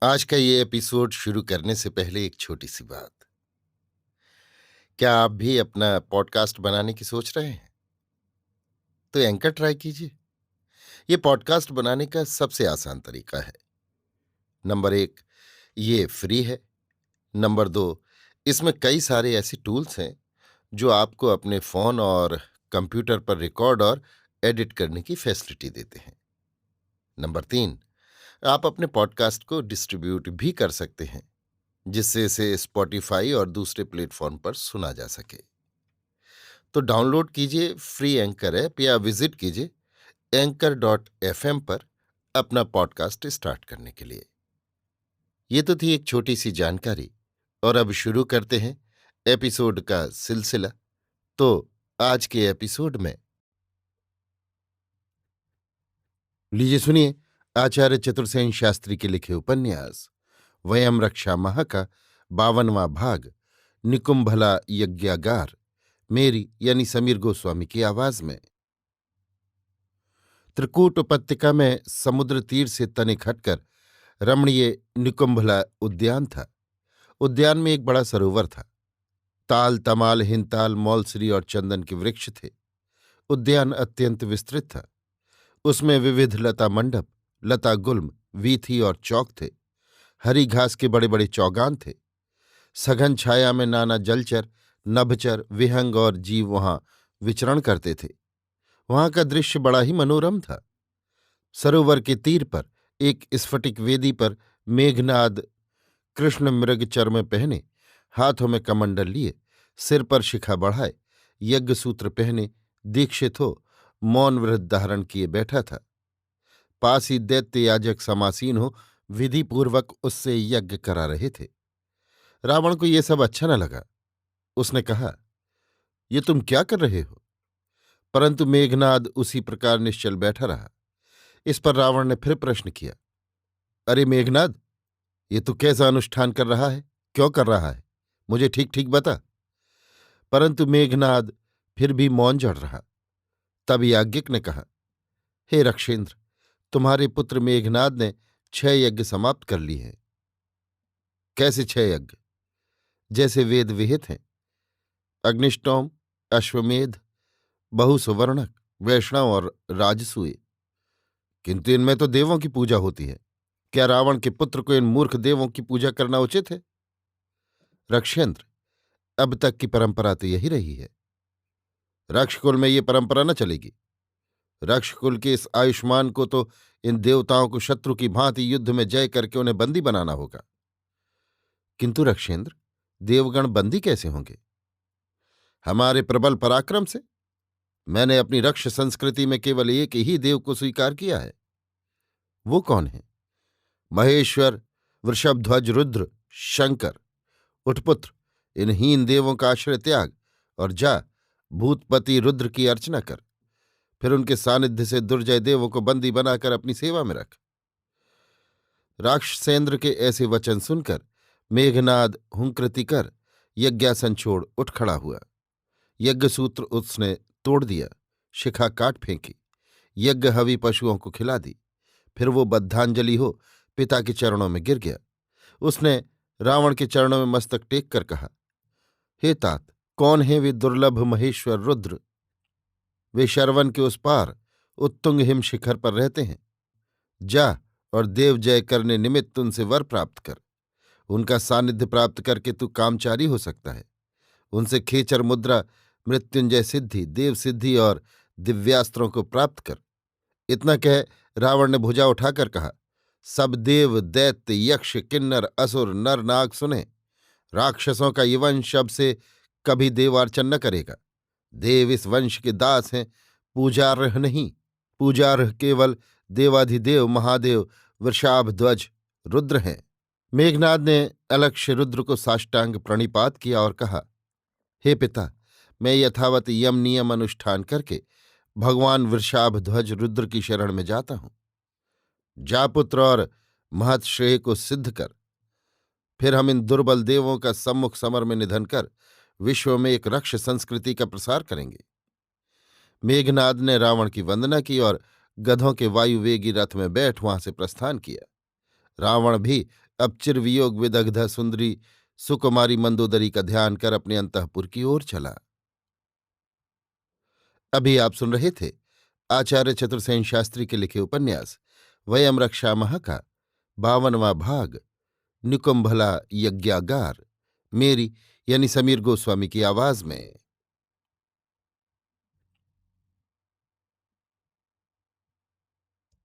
आज का ये एपिसोड शुरू करने से पहले एक छोटी सी बात। क्या आप भी अपना पॉडकास्ट बनाने की सोच रहे हैं? तो एंकर ट्राई कीजिए। ये पॉडकास्ट बनाने का सबसे आसान तरीका है। नंबर एक, ये फ्री है। नंबर दो, इसमें कई सारे ऐसे टूल्स हैं जो आपको अपने फोन और कंप्यूटर पर रिकॉर्ड और एडिट करने की फैसिलिटी देते हैं। नंबर तीन, आप अपने पॉडकास्ट को डिस्ट्रीब्यूट भी कर सकते हैं, जिससे इसे स्पॉटिफाई और दूसरे प्लेटफॉर्म पर सुना जा सके। तो डाउनलोड कीजिए फ्री एंकर ऐप या विजिट कीजिए anchor.fm पर अपना पॉडकास्ट स्टार्ट करने के लिए। ये तो थी एक छोटी सी जानकारी, और अब शुरू करते हैं एपिसोड का सिलसिला। तो आज के एपिसोड में लीजिए सुनिए आचार्य चतुर्सेन शास्त्री के लिखे उपन्यास वयम रक्षा माह का 52वां भाग, निकुंभला यज्ञागार, मेरी यानी समीर गोस्वामी की आवाज में। त्रिकूट उपत्यका में समुद्र तीर से तनिक हटकर रमणीय निकुंभला उद्यान था। उद्यान में एक बड़ा सरोवर था। ताल तमाल हिंताल मौलसरी और चंदन के वृक्ष थे। उद्यान अत्यंत विस्तृत था। उसमें विविध लता मंडप, लता गुल्म, वीथी और चौक थे। हरी घास के बड़े बड़े चौगान थे। सघन छाया में नाना जलचर, नभचर, विहंग और जीव वहां विचरण करते थे। वहां का दृश्य बड़ा ही मनोरम था। सरोवर के तीर पर एक स्फटिक वेदी पर मेघनाद कृष्ण मृग चर्म पहने, हाथों में कमंडल लिए, सिर पर शिखा बढ़ाए, यज्ञ सूत्र पहने, दीक्षित हो, मौन व्रत धारण किए बैठा था। पास ही दैत्य याजक समासीन हो विधिपूर्वक उससे यज्ञ करा रहे थे। रावण को ये सब अच्छा न लगा। उसने कहा, ये तुम क्या कर रहे हो? परंतु मेघनाद उसी प्रकार निश्चल बैठा रहा। इस पर रावण ने फिर प्रश्न किया, अरे मेघनाद, ये तू कैसा अनुष्ठान कर रहा है? क्यों कर रहा है? मुझे ठीक ठीक बता। परंतु मेघनाद फिर भी मौन जड़ रहा। तब याज्ञिक ने कहा, हे रक्षेंद्र, तुम्हारे पुत्र मेघनाद ने 6 यज्ञ समाप्त कर लिए हैं। कैसे 6 यज्ञ? जैसे वेद विहित हैं, अग्निष्टोम, अश्वमेध, बहुसुवर्णक, वैष्णव और राजसूय। किंतु इनमें तो देवों की पूजा होती है। क्या रावण के पुत्र को इन मूर्ख देवों की पूजा करना उचित है? रक्षेंद्र, अब तक की परंपरा तो यही रही है। रक्षकुल में ये परंपरा न चलेगी। रक्षकुल के इस आयुष्मान को तो इन देवताओं को शत्रु की भांति युद्ध में जय करके उन्हें बंदी बनाना होगा। किंतु रक्षेंद्र, देवगण बंदी कैसे होंगे? हमारे प्रबल पराक्रम से। मैंने अपनी रक्ष संस्कृति में केवल एक ही देव को स्वीकार किया है। वो कौन है? महेश्वर, वृषभध्वज रुद्र, शंकर। उठ पुत्र, इन हीन देवों का आश्रय त्याग और जा भूतपति रुद्र की अर्चना कर। फिर उनके सानिध्य से दुर्जय देवों को बंदी बनाकर अपनी सेवा में रख। राक्षसेंद्र के ऐसे वचन सुनकर मेघनाद हुंकृति कर यज्ञासन छोड़ उठ खड़ा हुआ। यज्ञ सूत्र उसने तोड़ दिया, शिखा काट फेंकी, यज्ञ हवि पशुओं को खिला दी। फिर वो बद्धांजलि हो पिता के चरणों में गिर गया। उसने रावण के चरणों में मस्तक टेक कर कहा, हे तात, कौन है वे दुर्लभ महेश्वर रुद्र? वे शरवन के उस पार उत्तुंग हिम शिखर पर रहते हैं। जा और देव जय करने निमित्त उनसे वर प्राप्त कर। उनका सानिध्य प्राप्त करके तू कामचारी हो सकता है। उनसे खेचर मुद्रा, मृत्युंजय सिद्धि, देव सिद्धि और दिव्यास्त्रों को प्राप्त कर। इतना कह रावण ने भुजा उठाकर कहा, सब देव दैत्य यक्ष किन्नर असुर नर नाग सुने। राक्षसों का ये वंश अब से कभी देवार्चन न करेगा। देव इस वंश के दास हैं, पूजार्ह नहीं। पूजार्ह केवल देवाधिदेव महादेव वृषाभध्वज रुद्र हैं। मेघनाद ने अलक्ष्य रुद्र को साष्टांग प्रणिपात किया और कहा, हे पिता, मैं यथावत यम नियम अनुष्ठान करके भगवान वृषाभध्वज रुद्र की शरण में जाता हूं। जा पुत्र और महत श्रेय को सिद्ध कर। फिर हम इन दुर्बल देवों का सम्मुख समर में निधन कर विश्व में एक रक्ष संस्कृति का प्रसार करेंगे। मेघनाद ने रावण की वंदना की और गधों के वायुवेगी रथ में बैठ वहां से प्रस्थान किया। रावण भी अब चिरवियोग विदग्धा सुंदरी सुकुमारी मंदोदरी का ध्यान कर अपने अंतःपुर की ओर चला। अभी आप सुन रहे थे आचार्य चतुर्सेन शास्त्री के लिखे उपन्यास वयम रक्षामः का 52वां भाग निकुंभला यज्ञागार, मेरी यानी समीर गोस्वामी की आवाज में।